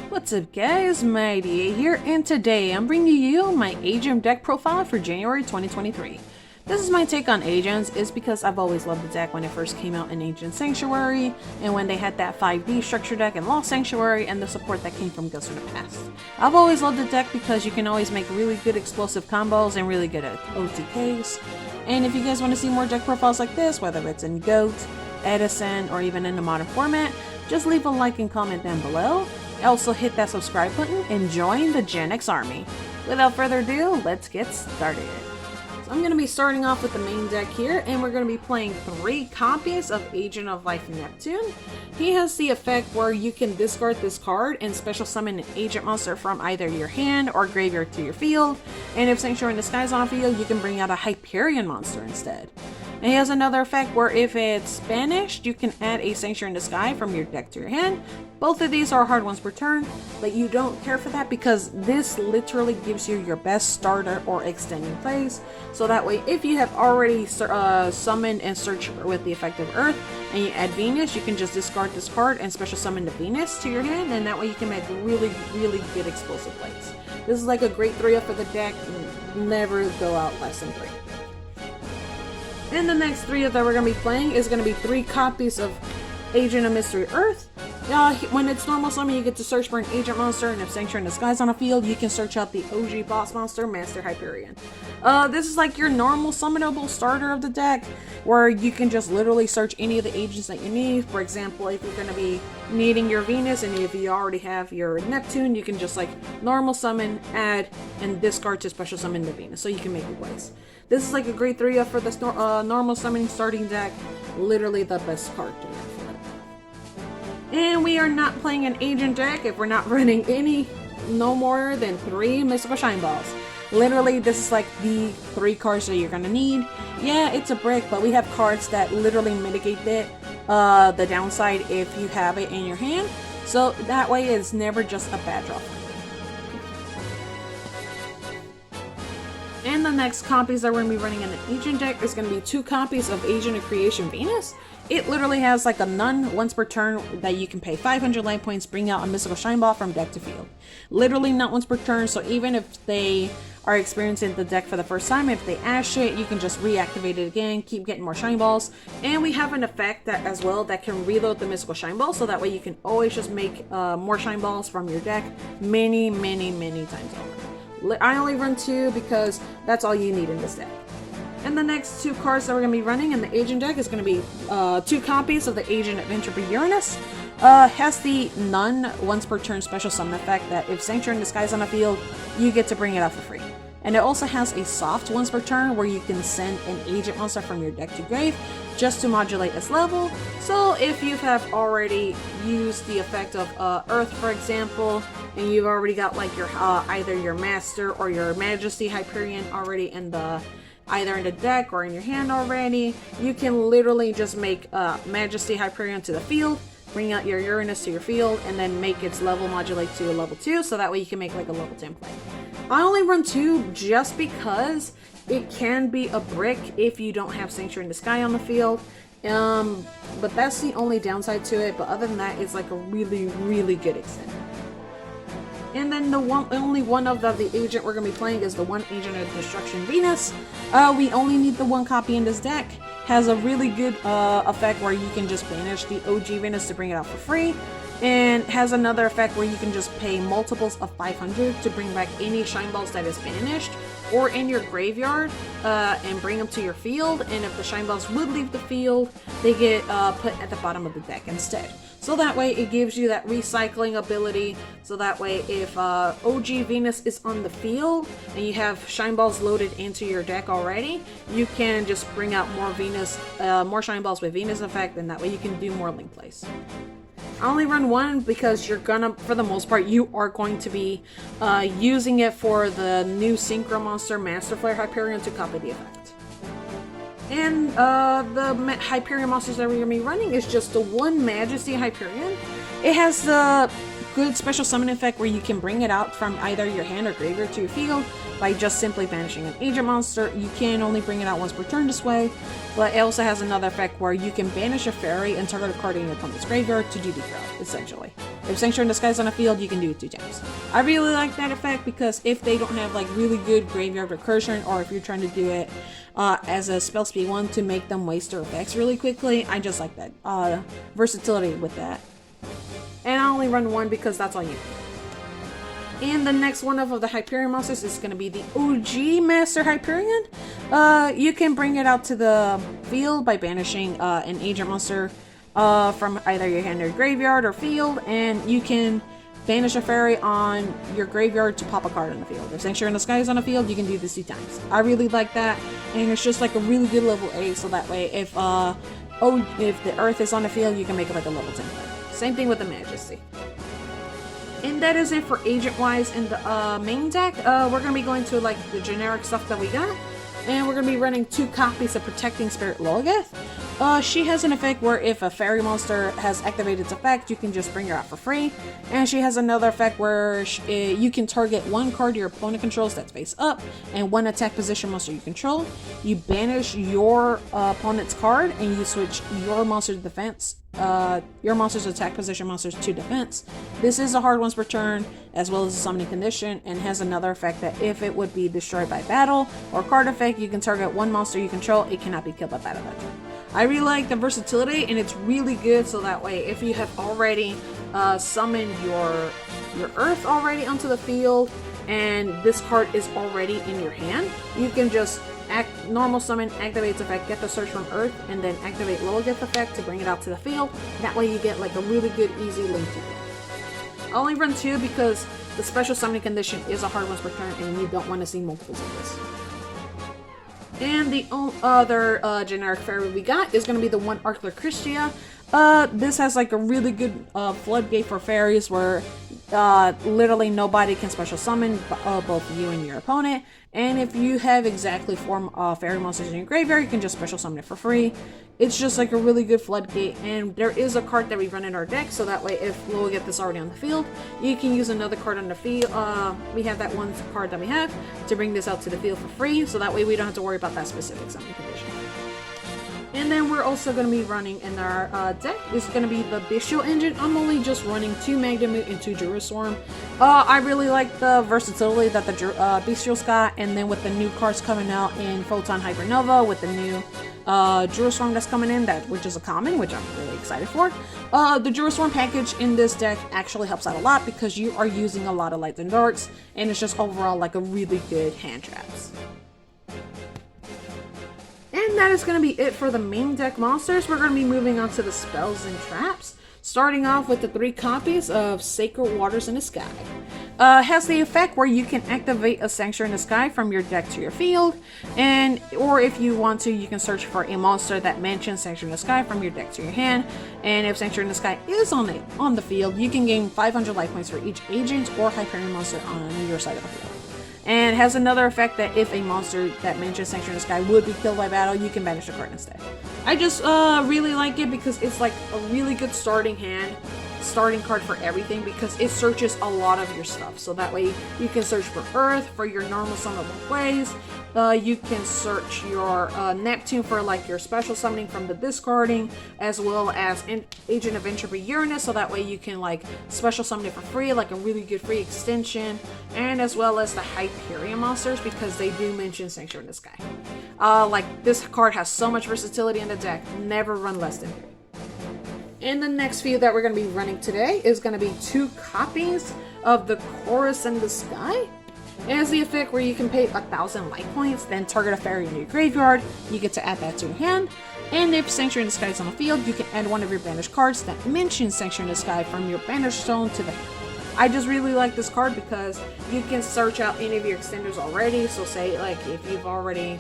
What's up guys, Mighty here, and today I'm bringing you my Agent deck profile for January 2023. This is my take on Agents, is because I've always loved the deck when it first came out in Agent Sanctuary, and when they had that 5D structure deck in Lost Sanctuary, and the support that came from Ghosts from the Past. I've always loved the deck because you can always make really good explosive combos and really good at OTKs. And if you guys want to see more deck profiles like this, whether it's in GOAT, Edison, or even in the modern format, just leave a like and comment down below. Also hit that subscribe button and join the Gen X army. Without further ado, let's get started. So I'm going to be starting off with the main deck here, and we're going to be playing 3 copies of Agent of Life Neptune. He has the effect where you can discard this card and special summon an agent monster from either your hand or graveyard to your field, and if Sanctuary in the Sky is on field, you can bring out a Hyperion monster instead. And he has another effect where if it's banished, you can add a Sanctuary in the Sky from your deck to your hand. Both of these are hard ones per turn, but you don't care for that because this literally gives you your best starter or extending plays. So that way, if you have already summoned and searched with the effect of Earth, and you add Venus, you can just discard this card and special summon the Venus to your hand, and that way you can make really good explosive plays. This is like a great 3-up for the deck, never go out less than 3. And the next 3 that we're going to be playing is going to be 3 copies of Agent of Mystery Earth. When it's normal summon, you get to search for an agent monster, and if Sanctuary in the Sky is on a field, you can search out the OG boss monster, Master Hyperion. This is like your normal summonable starter of the deck, where you can just literally search any of the agents that you need. For example, if you're going to be needing your Venus, and if you already have your Neptune, you can just like normal summon, add, and discard to special summon the Venus, so you can make your plays. This is like a great 3-up for this normal summoning starting deck. Literally the best card to have for it. And we are not playing an agent deck if we're not running no more than 3 Mystical Shine Balls. Literally, this is like the 3 cards that you're gonna need. Yeah, it's a brick, but we have cards that literally mitigate it, the downside if you have it in your hand. So that way it's never just a bad draw for you. And the next copies that we're going to be running in the Agent deck is going to be 2 copies of Agent of Creation Venus. It literally has like a none once per turn that you can pay 500 life points, bring out a Mystical Shine Ball from deck to field. Literally not once per turn, so even if they are experiencing the deck for the first time, if they ash it, you can just reactivate it again, keep getting more Shine Balls. And we have an effect that as well that can reload the Mystical Shine Ball, so that way you can always just make more Shine Balls from your deck many times over. I only run 2 because that's all you need in this deck. And the next 2 cards that we're going to be running in the Agent deck is going to be 2 copies of the Agent of Entropy Uranus. Has the none once per turn special summon effect that if Sanctuary in the Sky is on the field, you get to bring it out for free. And it also has a soft once per turn where you can send an agent monster from your deck to grave just to modulate its level. So if you have already used the effect of Earth, for example, and you've already got like your either your Master or your Majesty Hyperion already in the either in the deck or in your hand already, you can literally just make Majesty Hyperion to the field, bring out your Uranus to your field, and then make its level modulate to a level 2, so that way you can make like a level 10 play. I only run 2 just because it can be a brick if you don't have Sanctuary in the Sky on the field. But that's the only downside to it, but other than that, it's like a really good extender. And then the only one of the agent we're going to be playing is the one Agent of Destruction Venus. We only need the 1 copy in this deck. Has a really good effect where you can just banish the OG Venus to bring it out for free. And has another effect where you can just pay multiples of 500 to bring back any Shine Balls that is banished or in your graveyard and bring them to your field. And if the Shine Balls would leave the field, they get put at the bottom of the deck instead. So that way it gives you that recycling ability. So that way if OG Venus is on the field and you have Shine Balls loaded into your deck already, you can just bring out more Venus, more Shine Balls with Venus effect, and that way you can do more link plays. I only run 1 because you're gonna, for the most part, you are going to be using it for the new Synchro monster Master Flare Hyperion to copy the effect. And the Hyperion monsters that we're going to be running is just the 1 Majesty Hyperion. It has the good special summon effect where you can bring it out from either your hand or graveyard to your field by just simply banishing an agent monster. You can only bring it out once per turn this way, but it also has another effect where you can banish a fairy and target a card in your opponent's graveyard to do the grab, essentially. If Sanctuary in the Sky is on the field, you can do it 2 times. I really like that effect because if they don't have like really good graveyard recursion, or if you're trying to do it as a spell speed 1 to make them waste their effects really quickly, I just like that versatility with that. And I only run 1 because that's all you need. And the next one of the Hyperion monsters is going to be the OG Master Hyperion. You can bring it out to the field by banishing an agent monster from either your hand or graveyard or field, and you can banish a fairy on your graveyard to pop a card on the field. If Sanctuary in the Sky is on the field, you can do this 2 times. I really like that, and it's just like a really good level 8, so that way if the Earth is on the field, you can make it like a level 10 card. Same thing with the Majesty. And that is it for agent-wise in the main deck. We're going to be going to like the generic stuff that we got. And we're going to be running 2 copies of Protecting Spirit Logeth. She has an effect where if a fairy monster has activated its effect, you can just bring her out for free. And she has another effect where you can target 1 card your opponent controls that's face up, and 1 attack position monster you control. You banish your opponent's card, and you switch your monster's defense. Your monster's attack position monsters to defense. This is a hard once per turn, as well as a summoning condition, and has another effect that if it would be destroyed by battle or card effect, you can target 1 monster you control. It cannot be killed by battle that turn. I really like the versatility, and it's really good so that way if you have already summoned your Earth already onto the field and this card is already in your hand, you can just normal summon, activate its effect, get the search from Earth, and then activate Logeth effect to bring it out to the field. That way you get like a really good easy link to it. I only run 2 because the special summoning condition is a hard once per turn and you don't want to see multiples of this. And the other generic fairy we got is going to be the one Arkler Christia. This has like a really good floodgate for fairies where literally nobody can special summon both you and your opponent. And if you have exactly 4 fairy monsters in your graveyard, you can just special summon it for free. It's just like a really good floodgate, and there is a card that we run in our deck, so that way if Logeth is already on the field, you can use another card on the field. We have that 1 card that we have to bring this out to the field for free, so that way we don't have to worry about that specific summoning condition. And then we're also going to be running in our deck is going to be the Bestial Engine. I'm only just running 2 Magnemute and 2 Jerusalem. I really like the versatility that the Bestial's got, and then with the new cards coming out in Photon Hypernova, with the new Jerusalem that's coming in, which is a common, which I'm really excited for. The Jerusalem package in this deck actually helps out a lot because you are using a lot of lights and darks, and it's just overall like a really good hand traps. And that is going to be it for the main deck monsters. We're going to be moving on to the spells and traps, starting off with the 3 copies of Sacred Waters in the Sky. Has the effect where you can activate a Sanctuary in the Sky from your deck to your field, or if you want to, you can search for a monster that mentions Sanctuary in the Sky from your deck to your hand, and if Sanctuary in the Sky is on the field, you can gain 500 life points for each agent or Hyperion monster on your side of the field. And has another effect that if a monster that mentions Sanctuary in the Sky would be killed by battle, you can banish a card instead. I just really like it because it's like a really good starting card for everything, because it searches a lot of your stuff. So that way you can search for Earth for your normal summonable plays. You can search your Neptune for like your special summoning from the discarding, as well as Agent of Entropy Uranus, so that way you can like special summon it for free, like a really good free extension, and as well as the Hyperion monsters because they do mention Sanctuary in the Sky. Like this card has so much versatility in the deck, never run less than 3. And the next few that we're going to be running today is going to be 2 copies of the Chorus in the Sky. It has the effect where you can pay 1,000 life points, then target a fairy in your graveyard. You get to add that to your hand. And if Sanctuary in the Sky is on the field, you can add 1 of your banished cards that mentions Sanctuary in the Sky from your banished stone to the hand. I just really like this card because you can search out any of your extenders already. So say like if you've already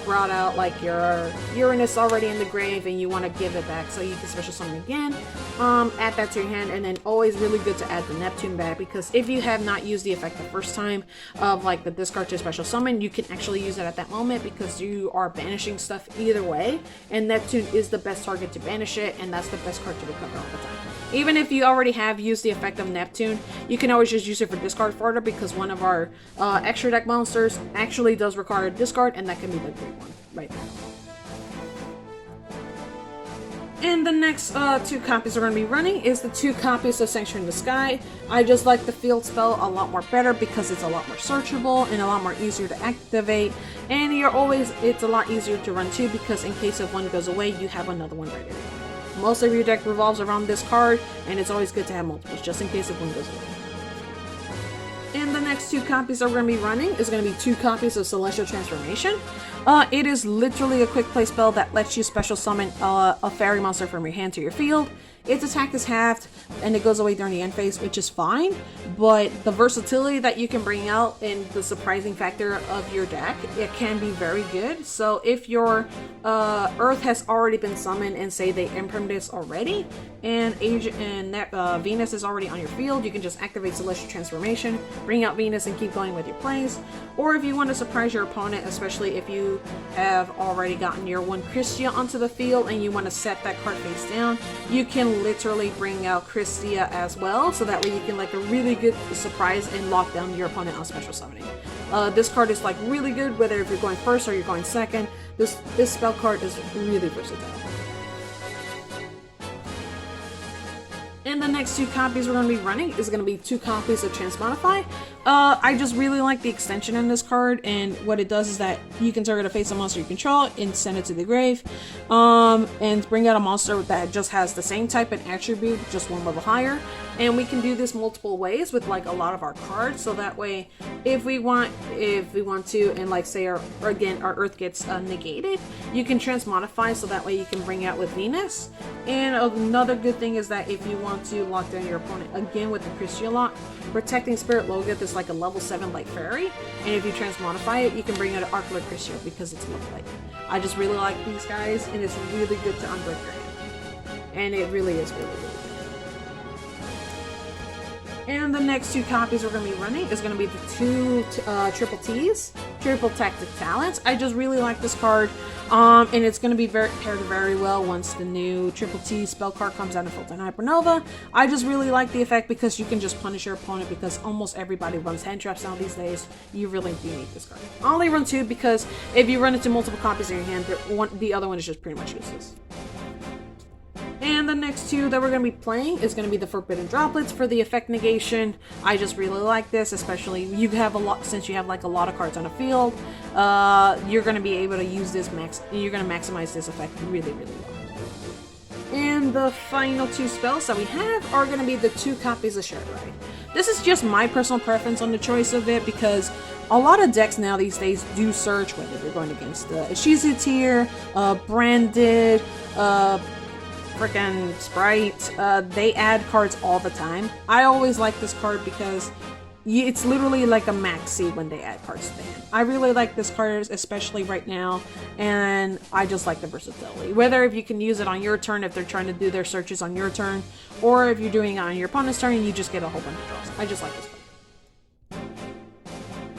brought out like your Uranus already in the grave and you want to give it back, so you can special summon again, add that to your hand. And then always really good to add the Neptune back, because if you have not used the effect the first time of like the discard to special summon, you can actually use it at that moment because you are banishing stuff either way, and Neptune is the best target to banish it, and that's the best card to recover all the time. Even if you already have used the effect of Neptune, you can always just use it for discard fodder, because one of our extra deck monsters actually does require discard, and that can be the great one right there. And the next two copies we're going to be running is the two copies of Sanctuary in the Sky. I just like the field spell a lot more better because it's a lot more searchable and a lot more easier to activate. And it's a lot easier to run too because in case if one goes away, you have another one ready to go. Most of your deck revolves around this card, and it's always good to have multiples just in case if one goes away. And the next two copies that we're going to be running is going to be two copies of Celestial Transformation. It is literally a quick play spell that lets you special summon a fairy monster from your hand to your field. Its attack is halved, and it goes away during the end phase, which is fine, but the versatility that you can bring out and the surprising factor of your deck, it can be very good. So if your Earth has already been summoned and say they imprimed this already, and Venus is already on your field, you can just activate Celestial Transformation, bring out Venus, and keep going with your plays. Or if you want to surprise your opponent, especially if you have already gotten your one Christia onto the field and you want to set that card face down, you can literally bring out Christia as well, so that way you can like a really good surprise and lock down your opponent on special summoning. This card is like really good whether if you're going first or you're going second. This spell card is really versatile. And the next two copies we're going to be running is going to be two copies of Transmodify. I just really like the extension in this card, and what it does is that you can target a face a monster you control and send it to the grave, and bring out a monster that just has the same type and attribute, just one level higher. And we can do this multiple ways with like a lot of our cards, so that way if we want to, and like say our Earth gets negated, you can Transmodify, so that way you can bring out with Venus. And another good thing is that if you want to lock down your opponent again with the Christia lock, Protecting Spirit Logoth is like a level 7 like fairy, and if you Transmodify it, you can bring out an Arclight Christia because it's level 8. I just really like these guys, and it's really good to unbreak your hand. And it really is really good. And the next two copies we're going to be running is going to be the two Triple T's, Triple Tactic Talents. I just really like this card, and it's going to be paired very well once the new Triple T spell card comes out in Full Time Hypernova. I just really like the effect because you can just punish your opponent, because almost everybody runs hand traps now these days. You really do need this card. I only run two because if you run into multiple copies in your hand, the other one is just pretty much useless. And the next two that we're going to be playing is going to be the Forbidden Droplets for the effect negation. I just really like this, especially since you have like a lot of cards on the field. You're going to be able to use this you're going to maximize this effect really, really well. And the final two spells that we have are going to be the two copies of Shared Ride. This is just my personal preference on the choice of it, because a lot of decks now these days do search, whether they're going against Ishizu tier, Branded, freaking Sprite. They add cards all the time. I always like this card because it's literally like a maxi when they add cards to the hand. I really like this card, especially right now, and I just like the versatility. Whether if you can use it on your turn, if they're trying to do their searches on your turn, or if you're doing it on your opponent's turn, you just get a whole bunch of draws. I just like this card.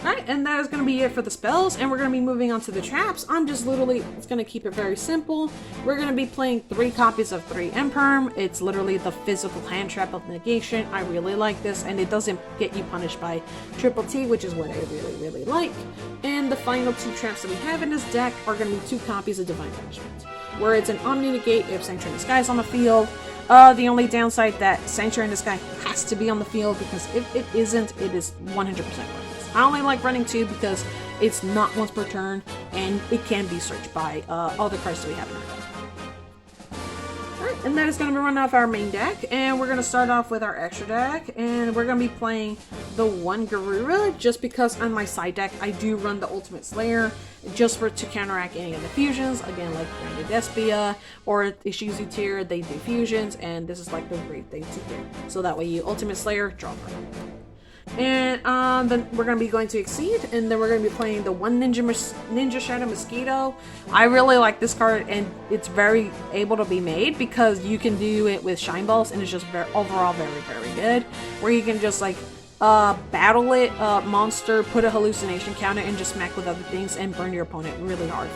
Alright, and that is going to be it for the spells, and we're going to be moving on to the traps. It's going to keep it very simple. We're going to be playing 3 copies of 3 Imperm. It's literally the physical hand trap of negation. I really like this, and it doesn't get you punished by Triple T, which is what I really, really like. And the final 2 traps that we have in this deck are going to be 2 copies of Divine Punishment, where it's an Omni Negate if Sanctuary in the Sky is on the field. The only downside that Sanctuary in the Sky has to be on the field, because if it isn't, it is 100% worthless. I only like running 2 because it's not once per turn, and it can be searched by all the cards that we have in our deck. Alright, and that is going to be running off our main deck, and we're going to start off with our extra deck, and we're going to be playing the 1 Garura, just because on my side deck I do run the Ultimate Slayer, just to counteract any of the fusions. Again, like Branded Despia or Ishizu tier, they do fusions, and this is like the great thing to do. So that way you Ultimate Slayer, draw card. And then we're going to be going to Exceed, and then we're going to be playing the 1 Ninja Shadow Mosquito. I really like this card, and it's very able to be made because you can do it with Shine Balls, and it's just overall very, very good. Where you can just like battle it, monster, put a hallucination counter, and just smack with other things and burn your opponent really hard.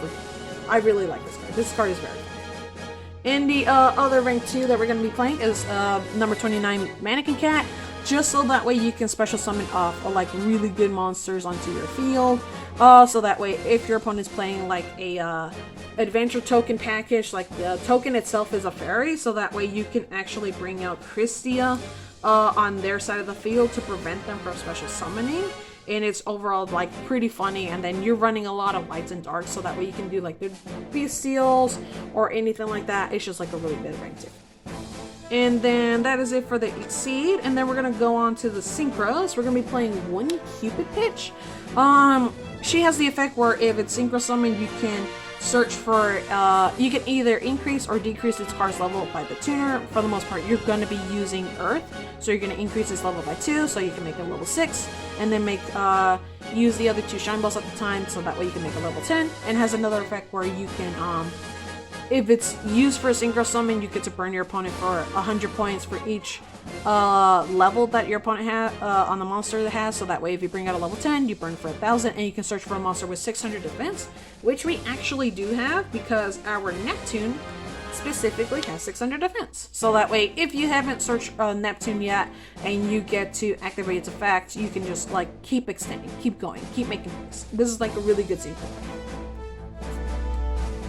I really like this card. This card is very fun. And the other rank 2 that we're going to be playing is number 29 Mannequin Cat. just so that way you can special summon like really good monsters onto your field. So that way if your opponent's playing like a adventure token package, like the token itself is a fairy, so that way you can actually bring out Christia on their side of the field to prevent them from special summoning. And it's overall like pretty funny, and then you're running a lot of lights and darks, so that way you can do like the bestials or anything like that. It's just like a really good rank too. And then that is it for the Exceed, and then we're gonna go on to the Synchros. We're gonna be playing one Cupid Pitch. She has the effect where if it's synchro summoned, you can search for, you can either increase or decrease its card's level by the tuner. For the most part, you're going to be using Earth, so you're going to increase its level by 2, so you can make it level 6, and then make use the other 2 Shine Balls at the time, so that way you can make a level 10, and has another effect where you can, if it's used for a synchro summon, you get to burn your opponent for 100 points for each level that your opponent has on the monster that has. So that way if you bring out a level 10, you burn for 1,000, and you can search for a monster with 600 defense, which we actually do have because our Neptune specifically has 600 defense. So that way if you haven't searched Neptune yet and you get to activate its effect, you can just like keep extending, keep going, keep making this. This is like a really good synchro.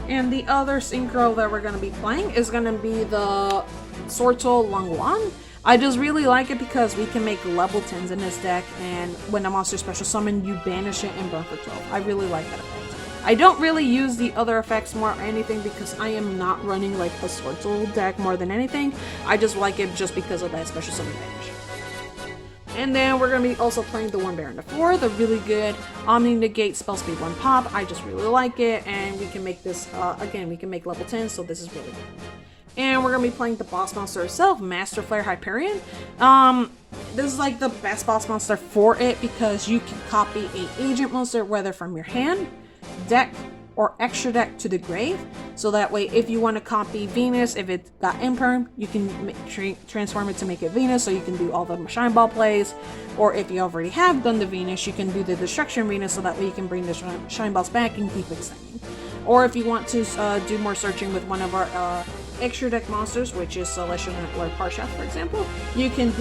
And the other synchro that we're going to be playing is going to be the Sorto Langwan. I just really like it because we can make level 10s in this deck, and when a monster special summon, you banish it and burn for 12. I really like that effect. I don't really use the other effects more or anything because I am not running like a Sorto deck more than anything. I just like it just because of that special summon banish. And then we're going to be also playing the One Baron to 4, the really good Omni Negate Spell Speed 1 pop. I just really like it, and we can make this, again, we can make level 10, so this is really good. And we're going to be playing the boss monster itself, Master Flare Hyperion. This is like the best boss monster for it because you can copy a agent monster, whether from your hand, deck, or extra deck to the grave. So that way if you want to copy Venus, if it got imperm, you can transform it to make it Venus, so you can do all the Shine Ball plays. Or if you already have done the Venus, you can do the Destruction Venus, so that way you can bring the Shine Balls back and keep extending. Or if you want to do more searching with one of our extra deck monsters, which is Celestial Lord Parshath, for example, you can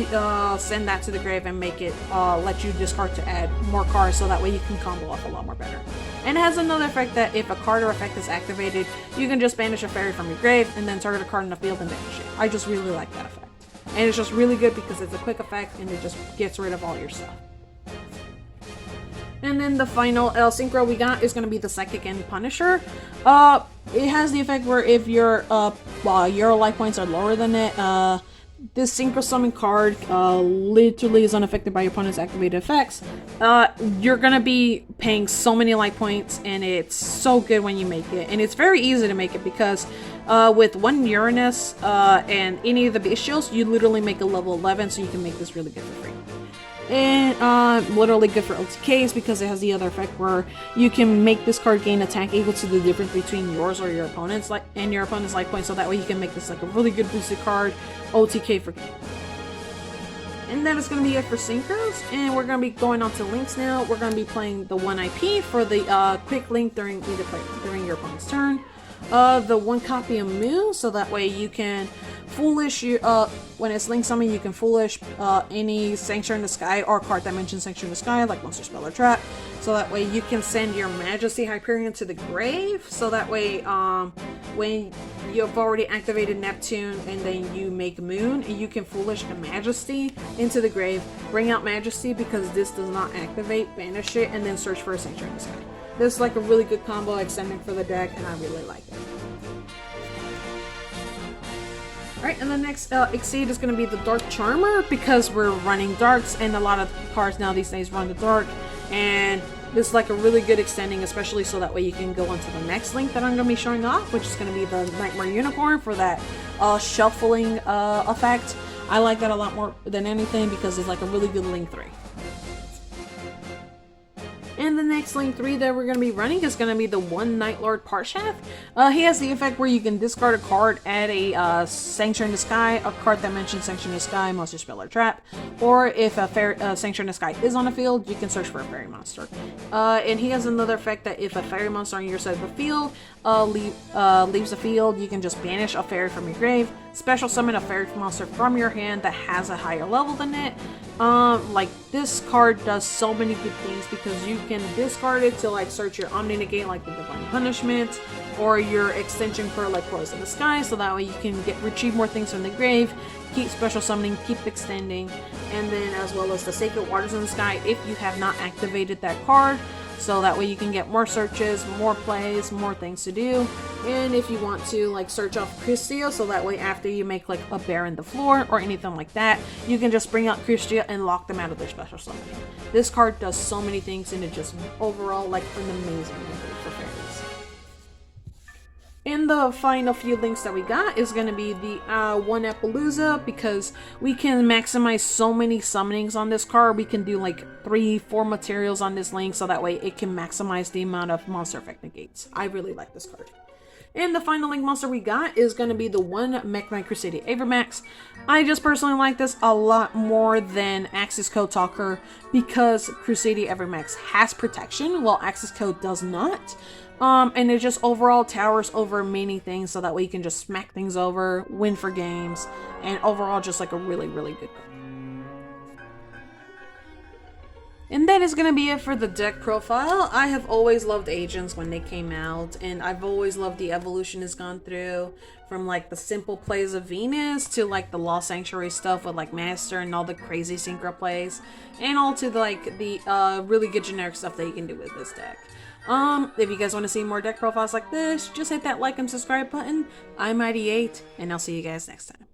send that to the grave and make it let you discard to add more cards, so that way you can combo up a lot more better. And it has another effect that if a card or effect is activated, you can just banish a fairy from your grave and then target a card in the field and banish it. I just really like that effect. And it's just really good because it's a quick effect and it just gets rid of all your stuff. And then the final synchro we got is going to be the Psychic End Punisher. It has the effect where if your life points are lower than it, this synchro summon card literally is unaffected by your opponent's activated effects. You're going to be paying so many life points, and it's so good when you make it. And it's very easy to make it because with one Uranus and any of the bestials, you literally make a level 11, so you can make this really good for free. And literally good for OTKs because it has the other effect where you can make this card gain attack equal to the difference between yours or your opponent's life points, so that way you can make this like a really good boosted card OTK for game. And that is going to be it for synchros, and we're going to be going on to links now. We're going to be playing the 1 IP for the quick link during your opponent's turn. The 1 copy of Moo, so that way you can foolish when it's link summon, you can foolish any Sanctuary in the Sky or card that mentions Sanctuary in the Sky, like Monster Spell or Trap. So that way you can send your Majesty Hyperion to the grave. So that way, when you've already activated Neptune and then you make Moon, and you can foolish a Majesty into the grave, bring out Majesty because this does not activate, banish it, and then search for a Sanctuary in the Sky. This is like a really good combo extending for the deck, and I really like it. Alright, and the next Exceed is going to be the Dark Charmer because we're running darks, and a lot of cards now these days run the dark, and this is like a really good extending, especially so that way you can go on to the next link that I'm going to be showing off, which is going to be the Nightmare Unicorn for that shuffling effect. I like that a lot more than anything because it's like a really good link 3. And the next link 3 that we're going to be running is going to be the 1 Night Lord Parshath. He has the effect where you can discard a card, add a Sanctuary in the Sky, a card that mentions Sanctuary in the Sky, Monster Spell or Trap, or if a Sanctuary in the Sky is on the field, you can search for a fairy monster. And he has another effect that if a fairy monster on your side of the field leaves the field, you can just banish a fairy from your grave, special summon a fairy monster from your hand that has a higher level than it. Like this card does so many good things because you can discard it to like search your Omni Negate like the Divine Punishment or your extension for like Poison the Sky, so that way you can retrieve more things from the grave, keep special summoning, keep extending, and then as well as the Sacred Waters in the Sky if you have not activated that card. So that way you can get more searches, more plays, more things to do. And if you want to like search off Christia, so that way after you make like a bear in the floor or anything like that, you can just bring out Christia and lock them out of their special summoning. This card does so many things and it just overall like an amazing method for fairies. And the final few links that we got is going to be the one Appaloosa, because we can maximize so many summonings on this card. We can do like 3-4 materials on this link, so that way it can maximize the amount of monster effect negates. I really like this card. And the final link monster we got is going to be the one Mech Knight Crusadia Avermax. I just personally like this a lot more than Axis Code Talker because Crusadia Avermax has protection while Axis Code does not. And it just overall towers over many things, so that way you can just smack things over, win for games, and overall just like a really, really good card. And that is going to be it for the deck profile. I have always loved Agents when they came out, and I've always loved the evolution it's gone through, from like the simple plays of Venus to like the Lost Sanctuary stuff with like Master and all the crazy synchro plays, and all to like the really good generic stuff that you can do with this deck. If you guys want to see more deck profiles like this, just hit that like and subscribe button. I'm Mighty8, and I'll see you guys next time.